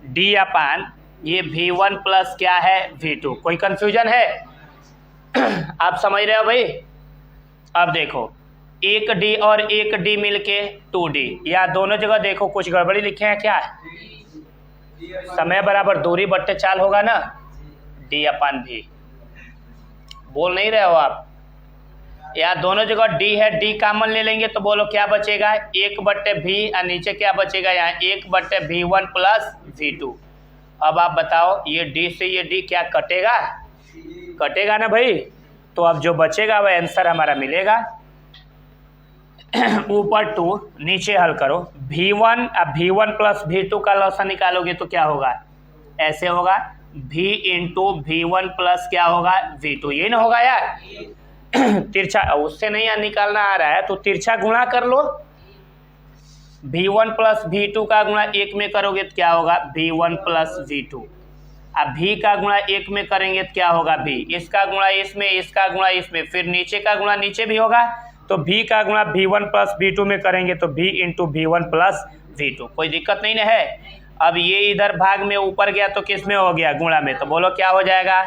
d अपान ये v1 प्लस क्या है v2। कोई कंफ्यूजन है आप समझ रहे हो भाई। अब देखो एक d और एक d मिलके 2d, या दोनों जगह देखो कुछ गड़बड़ी लिखे हैं क्या, समय बराबर दूरी बट्टे चाल होगा ना d अपान v, बोल नहीं रहे हो आप। यहाँ दोनों जगह d है, d कॉमन ले लेंगे तो बोलो क्या बचेगा 1/v, और नीचे क्या बचेगा यहाँ 1/v1 प्लस v2। अब आप बताओ ये d से ये d क्या कटेगा, कटेगा ना भाई। तो अब जो बचेगा वह आंसर हमारा मिलेगा ऊपर 2 नीचे हल करो, v1 अब v1 प्लस v2 का लॉसा निकालोगे तो क्या होगा, ऐसे होगा v इंटू v1 प्लस क्या होगा v2, ये ना होगा यार तिरछा, उससे नहीं यार निकालना आ रहा है तो तिरछा गुणा कर लो, v1 प्लस v2 का गुणा 1 में करोगे तो क्या होगा v1 प्लस v2। अब v का गुणा 1 में करेंगे तो क्या होगा v, इसका गुणा इसमें, इसका गुणा इसमें, फिर नीचे का गुणा नीचे भी होगा, तो v का गुणा v1 प्लस v2 में करेंगे तो v into v1 plus v2। कोई दिक्कत नहीं ना है। अब ये इधर भाग में ऊपर गया तो किस में हो गया गुणा में, तो बोलो क्या हो जाएगा,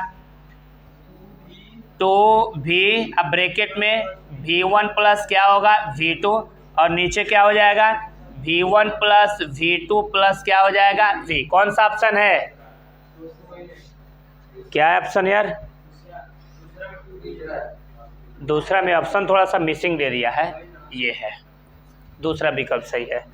तो v अब ब्रैकेट में v1 प्लस क्या होगा v2, और नीचे क्या हो जाएगा v1 प्लस v2 प्लस क्या हो जाएगा v। कौन सा ऑप्शन है, क्या है ऑप्शन यार, दूसरा में ऑप्शन थोड़ा सा मिसिंग दे दिया है, ये है दूसरा विकल्प सही है।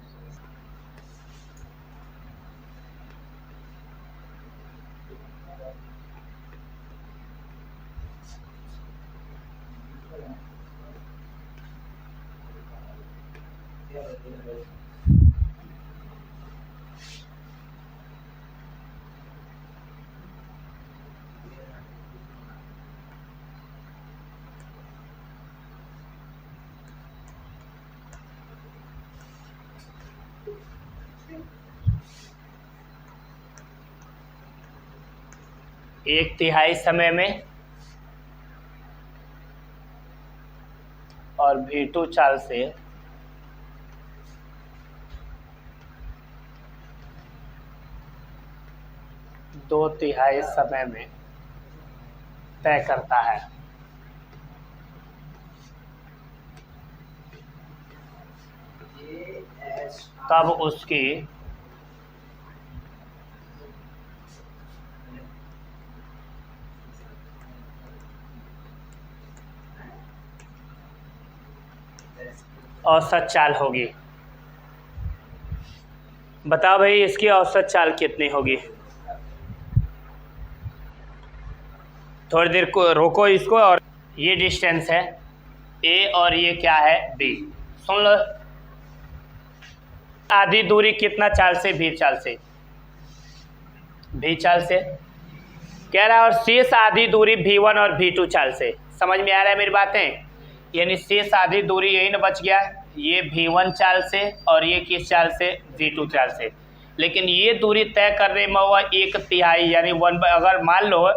एक तिहाई समय में और v2 चाल से दो तिहाई समय में तय करता है, तब उसकी औसत चाल होगी। बताओ भाई इसकी औसत चाल कितनी होगी। थोड़ी देर को रोको इसको। और ये डिस्टेंस है ए और ये क्या है बी। सुन लो, आधी दूरी कितना चाल से, भी चाल से, भी चाल से कह रहा है, और शेष आधी दूरी V1 और V2 चाल से। समझ में आ रहा है मेरी बातें। यानी शेष आधी दूरी यही ना बच गया, ये V1 चाल से और ये किस चाल से, V2 चाल से। लेकिन ये दूरी तय करने में हुआ 1/3 यानी 1, अगर मान लो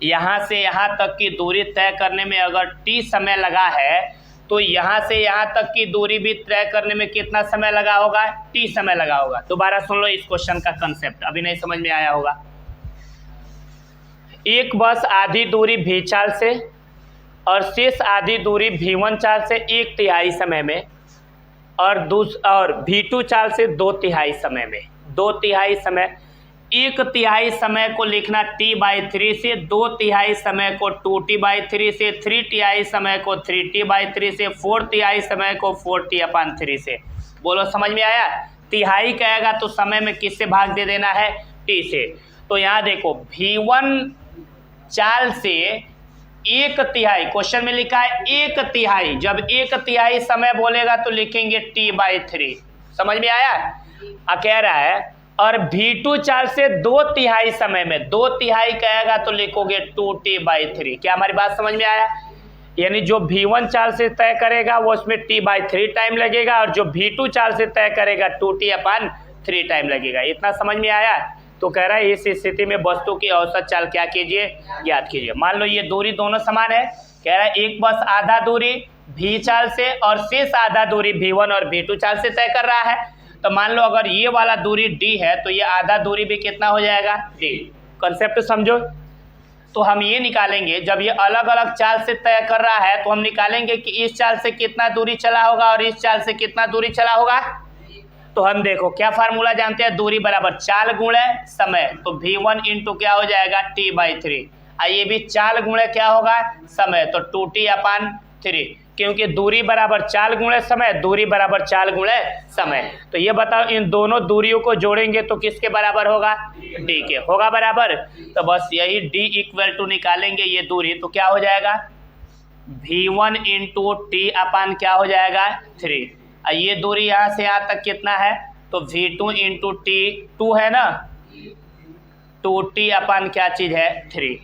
यहाँ से यहाँ तक की दूरी तय करने में अगर t समय लगा है, तो यहाँ से यहाँ तक की दूरी भी तय करने में कितना समय लगा होगा, t समय लगा होगा। दोबारा सुन लो इस क्वेश्चन का कंसेप्ट, अभी नहीं समझ में आया होगा। एक बस आधी दूरी V चाल से और शेष आधी दूरी V1 चाल से 1/3 समय में, और V2 चाल से 2/3 समय में। 2/3 समय, 1/3 समय को लिखना t/3 से, 2/3 समय को 2t/3 से, 3/3 समय को 3t/3 से, 4/3 समय को 4t/3 से। बोलो समझ में आया। तिहाई कहेगा तो समय में किससे भाग दे देना है, t से। तो यहाँ देखो V1 चाल से 1/3, क्वेश्चन में लिखा है 1/3, जब 1/3 समय बोलेगा तो लिखेंगे t/3। समझ में आया। कह रहा है और V2 चाल से 2/3 समय में, 2/3 कहेगा तो लिखोगे 2t/3। क्या हमारी बात समझ में आया। यानी जो V1 चाल से तय करेगा वो उसमें t/3 टाइम लगेगा, और जो V2 चाल से तय करेगा 2t/3 टाइम लगेगा। इतना समझ में आया। तो कह रहा है इस स्थिति में वस्तु की औसत चाल क्या कीजिए, ज्ञात कीजिए। मान लो ये दूरी दोनों समान है। कह रहा है एक बस आधा दूरी V चाल से और शेष आधा दूरी V1 और V2 चाल से तय कर रहा है। तो मान लो अगर ये वाला दूरी D है तो ये आधा दूरी भी कितना हो जाएगा, D। कंसेप्ट समझो। तो हम ये निकालेंगे, जब ये अलग अलग चाल से तय कर रहा है तो हम निकालेंगे कि इस चाल से कितना दूरी चला होगा और इस चाल से कितना दूरी चला होगा। तो हम देखो क्या फार्मूला जानते हैं, दूरी बराबर चाल गुणे समय। तो V1 इंटू क्या हो जाएगा, t/3। ये भी चाल गुणे क्या होगा, समय, तो 2t/3। क्योंकि दूरी बराबर चाल गुणे समय, दूरी बराबर चाल गुणे समय। तो ये बताओ इन दोनों दूरियों को जोड़ेंगे तो किसके बराबर होगा, d के होगा बराबर। तो बस यही d इक्वल टू निकालेंगे ये दूरी, तो क्या हो जाएगा V1 इंटू t/, क्या हो जाएगा 3। ये दूरी यहाँ से यहाँ तक कितना है, तो V2 इंटू t, 2 है ना, 2t/, क्या चीज़ है 3।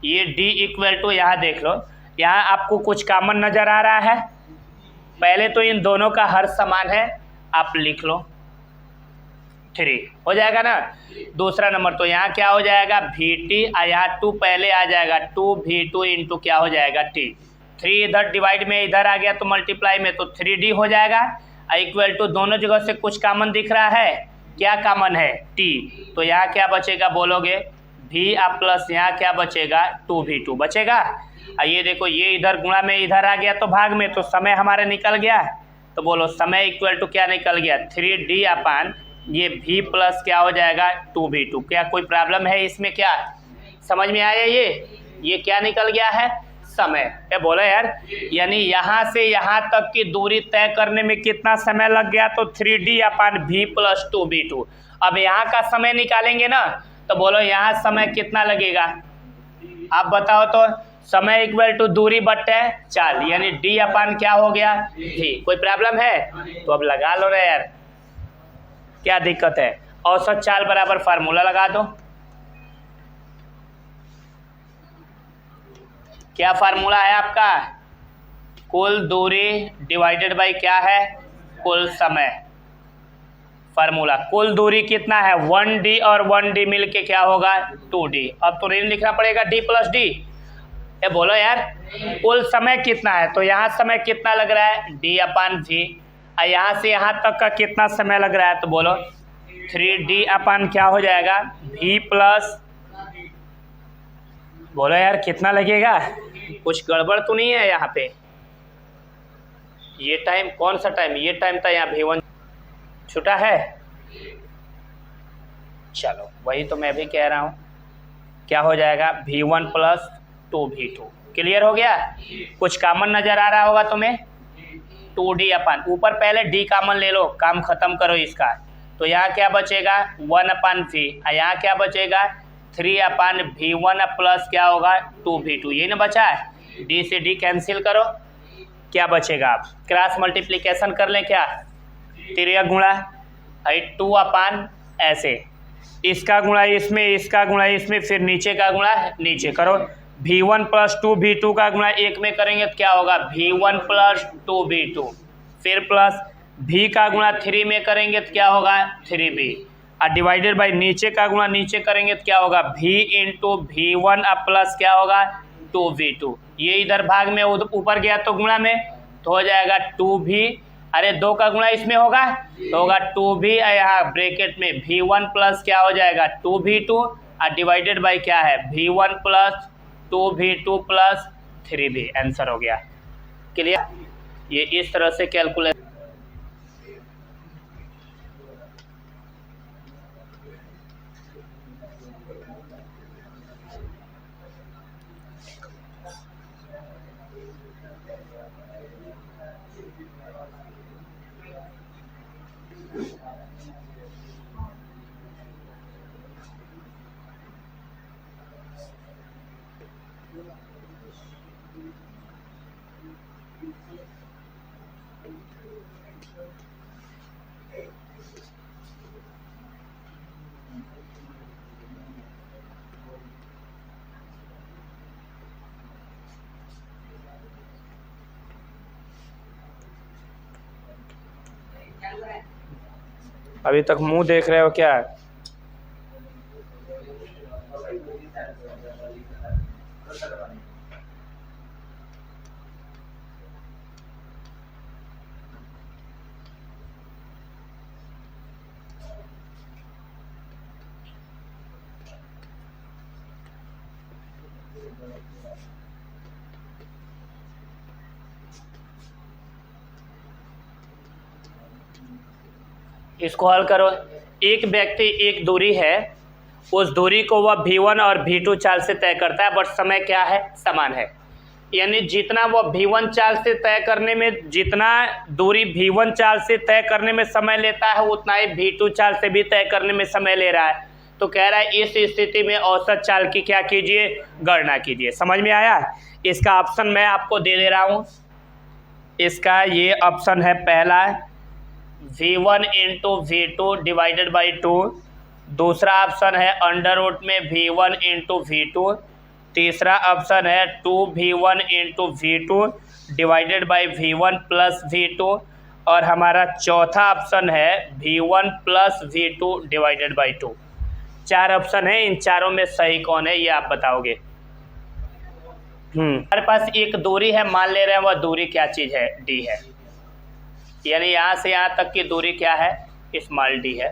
ये d इक्वल टू, यहाँ देख लो, यहाँ आपको कुछ कॉमन नज़र आ रहा है। पहले तो इन दोनों का हर समान है, आप लिख लो 3 हो जाएगा ना। दूसरा नंबर तो यहाँ क्या हो जाएगा Vt, यहाँ 2 पहले आ जाएगा, 2V2 इंटू क्या हो जाएगा t। 3 इधर डिवाइड में इधर आ गया तो मल्टीप्लाई में, तो 3d हो जाएगा। इक्वल टू दोनों जगह से कुछ कॉमन दिख रहा है, क्या कॉमन है t। तो यहाँ क्या बचेगा बोलोगे v प्लस यहाँ क्या बचेगा 2V2 बचेगा। ये देखो ये इधर गुणा में इधर आ गया तो भाग में, तो समय हमारे निकल गया। तो बोलो समय इक्वल टू क्या निकल गया 3d/, ये v प्लस क्या हो जाएगा 2V2। क्या कोई प्रॉब्लम है इसमें, क्या समझ में आया। ये क्या निकल गया है, समय। क्या बोला यार, यानी यहाँ से यहाँ तक की दूरी तय करने में कितना समय लग गया, तो 3d/v प्लस 2V2। अब यहाँ का समय निकालेंगे ना, तो बोलो यहाँ समय कितना लगेगा, आप बताओ तो। समय इक्वल टू दूरी बट्टे चाल, यानी d/, क्या हो गया v। कोई प्रॉब्लम है तो अब लगा लो रे यार, क्या दिक्कत है। औसत चाल बराबर फार्मूला लगा दो। क्या फार्मूला है आपका, कुल दूरी डिवाइडेड बाय क्या है, कुल समय। फार्मूला कुल दूरी कितना है 1d और 1d मिलके क्या होगा 2d। अब तो नहीं लिखना पड़ेगा d प्लस d। ये बोलो यार कुल समय कितना है, तो यहाँ समय कितना लग रहा है d/v। यहाँ से यहाँ तक का कितना समय लग रहा है, तो बोलो 3d/, क्या हो जाएगा v प्लस, बोलो यार कितना लगेगा, कुछ गड़बड़ तो नहीं है यहाँ पे। ये टाइम कौन सा टाइम, ये टाइम था यहाँ V1 छूटा है। चलो वही तो मैं भी कह रहा हूँ, क्या हो जाएगा V1 प्लस 2V2। क्लियर हो गया, कुछ कॉमन नज़र आ रहा होगा तुम्हें। 2d अपन, ऊपर पहले d कॉमन ले लो, काम खत्म करो इसका, तो यहाँ क्या बचेगा 1/v, यहाँ क्या बचेगा 3/v1 प्लस क्या होगा 2v2, ये ना बचा है, d से d कैंसिल करो, क्या बचेगा, आप क्रॉस मल्टीप्लिकेशन कर लें, क्या 3 गुणा 2 ऐसे, इसका गुणा इसमें, इसका गुणा इसमें, फिर नीचे का गुणा नीचे करो, v1 प्लस 2v2 का गुणा एक में करेंगे तो क्या होगा v1 प्लस 2v2, फिर प्लस v का गुणा 3 में करेंगे तो क्या होगा 3v, और डिवाइडेड बाई नीचे का गुणा नीचे करेंगे तो क्या होगा v इंटू v1 अब प्लस क्या होगा 2v2, ये इधर भाग में ऊपर गया तो गुणा में तो हो जाएगा 2v, अरे 2 का गुणा इसमें होगा तो होगा 2v, यहाँ ब्रैकेट में v1 प्लस क्या हो जाएगा 2v2 और डिवाइडेड बाई क्या है v1 plus 2v2 plus 3v, answer हो गया। क्लियर, ये इस तरह से कैलकुलेट। अभी तक मुंह देख रहे हो क्या? इसको हल करो। एक व्यक्ति एक दूरी है, उस दूरी को वह v1 और v2 चाल से तय करता है, बट समय क्या है समान है, यानी जितना वह v1 चाल से तय करने में, जितना दूरी v1 चाल से तय करने में समय लेता है उतना ही v2 चाल से भी तय करने में समय ले रहा है। तो कह रहा है इस स्थिति में औसत चाल की क्या कीजिए, गणना कीजिए। समझ में आया? इसका ऑप्शन मैं आपको दे दे रहा हूँ। इसका ये ऑप्शन है पहला v1 into v2 divided by 2, दूसरा ऑप्शन है अंडर रूट में v1 इंटू v2, तीसरा ऑप्शन है 2v1 into v2 divided by v1 plus v2, और हमारा चौथा ऑप्शन है v1 plus v2 divided by 2। 4 option है, इन चारों में सही कौन है ये आप बताओगे। हमारे पास एक दूरी है, मान ले रहे हैं वह दूरी क्या चीज़ है, d है, यानी यहाँ से यहाँ तक की दूरी क्या है, स्मॉल d है।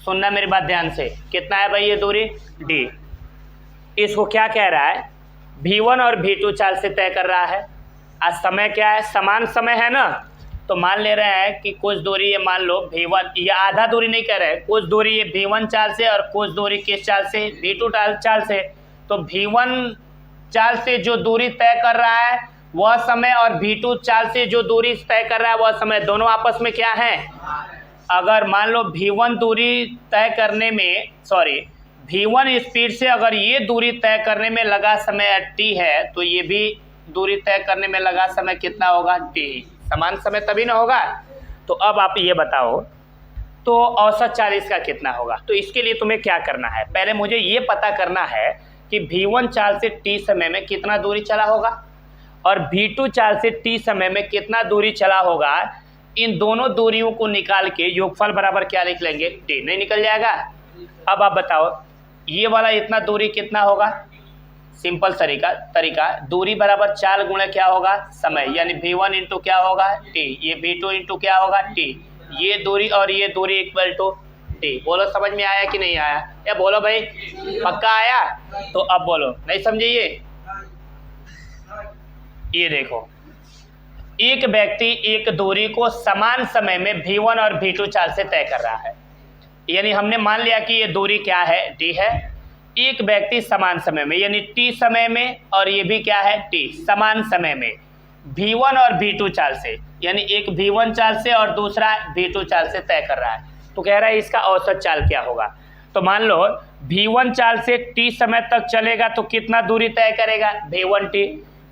सुनना मेरी बात ध्यान से, कितना है भाई ये दूरी d। इसको क्या कह रहा है, v1 और v2 चाल से तय कर रहा है। आज समय क्या है, समान समय है ना, तो मान ले रहे हैं कि कुछ दूरी ये मान लो v1, ये आधा दूरी नहीं कह रहे, कुछ दूरी ये v1 चाल से और कुछ दूरी किस चाल से, v2 चाल से। तो v1 चाल से जो दूरी तय कर रहा है वह समय और v2 चाल से जो दूरी तय कर रहा है वह समय, दोनों आपस में क्या है। अगर मान लो v1 दूरी तय करने में, v1 स्पीड से अगर ये दूरी तय करने में लगा समय t है, तो ये भी दूरी तय करने में लगा समय कितना होगा t, समान समय तभी ना होगा। तो अब आप ये बताओ तो औसत चाल इसका कितना होगा। तो इसके लिए तुम्हें क्या करना है, पहले मुझे ये पता करना है कि v1 चाल से t समय में कितना दूरी चला होगा और v2 चाल से t समय में कितना दूरी चला होगा। इन दोनों दूरियों को निकाल के योगफल बराबर क्या लिख लेंगे, t, नहीं निकल जाएगा। अब आप बताओ ये वाला इतना दूरी कितना होगा, सिंपल तरीका दूरी बराबर चाल गुणे क्या होगा समय, यानी v1 इंटू क्या होगा t, ये v2 इंटू क्या होगा t, ये दूरी और ये दूरी इक्वल टू t। बोलो समझ में आया कि नहीं आया, या बोलो भाई पक्का आया। तो अब बोलो नहीं समझे ये देखो, एक व्यक्ति एक दूरी को समान समय में v1 और v2 चाल से तय कर रहा है, यानी हमने मान लिया कि ये दूरी क्या है d है, एक व्यक्ति समान समय में, यानी t समय में, और ये भी क्या है t समान समय में v1 और v2 चाल से, यानी एक v1 चाल से और दूसरा v2 चाल से तय कर रहा है। तो कह रहा है इसका औसत चाल क्या होगा। तो मान लो v1 चाल से t समय तक चलेगा तो कितना दूरी तय करेगा v1t,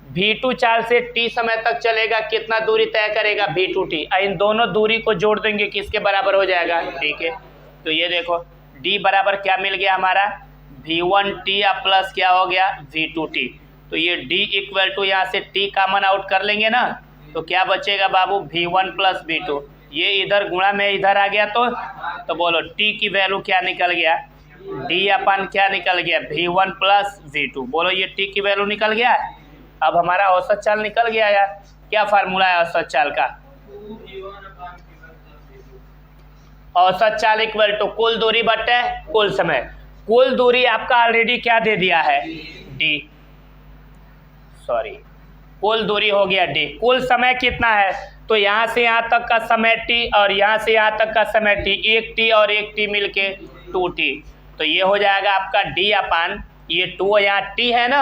v2 चाल से t समय तक चलेगा कितना दूरी तय करेगा v2t। इन दोनों दूरी को जोड़ देंगे किसके बराबर हो जाएगा, ठीक है। तो ये देखो d बराबर क्या मिल गया हमारा v1t प्लस क्या हो गया v2t। तो ये d इक्वल टू यहाँ से t कॉमन आउट कर लेंगे ना, तो क्या बचेगा बाबू v1 प्लस v2। ये इधर गुणा में इधर आ गया तो बोलो t की वैल्यू क्या निकल गया, d अपन क्या निकल गया v1 प्लस v2। बोलो ये t की वैल्यू निकल गया। अब हमारा औसत चाल निकल गया यार। क्या फार्मूला है औसत चाल का, औसत चाल इक्वल टू कुल दूरी बटे कुल समय। कुल दूरी आपका ऑलरेडी क्या दे दिया है d, सॉरी कुल दूरी हो गया d। कुल समय कितना है, तो यहाँ से यहाँ तक का समय t और यहाँ से यहाँ तक का समय t, एक t और एक t मिलके 2t। तो ये हो जाएगा आपका d अपान ये 2 यहाँ t है ना,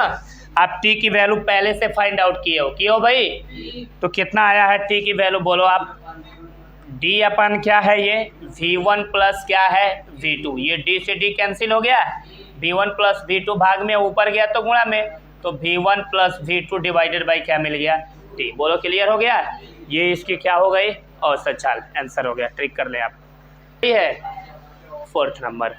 आप t की वैल्यू पहले से फाइंड आउट किए हो भाई। तो कितना आया है t की वैल्यू बोलो आप, d अपान क्या है ये v1 प्लस क्या है v2। ये d से d कैंसिल हो गया, v1 प्लस v2 भाग में ऊपर गया तो गुणा में, तो v1 plus v2 divided by क्या मिल गया t। बोलो क्लियर हो गया। ये इसकी क्या हो गई औसत चाल, आंसर हो गया। ट्रिक कर ले आप। ये है 4th नंबर।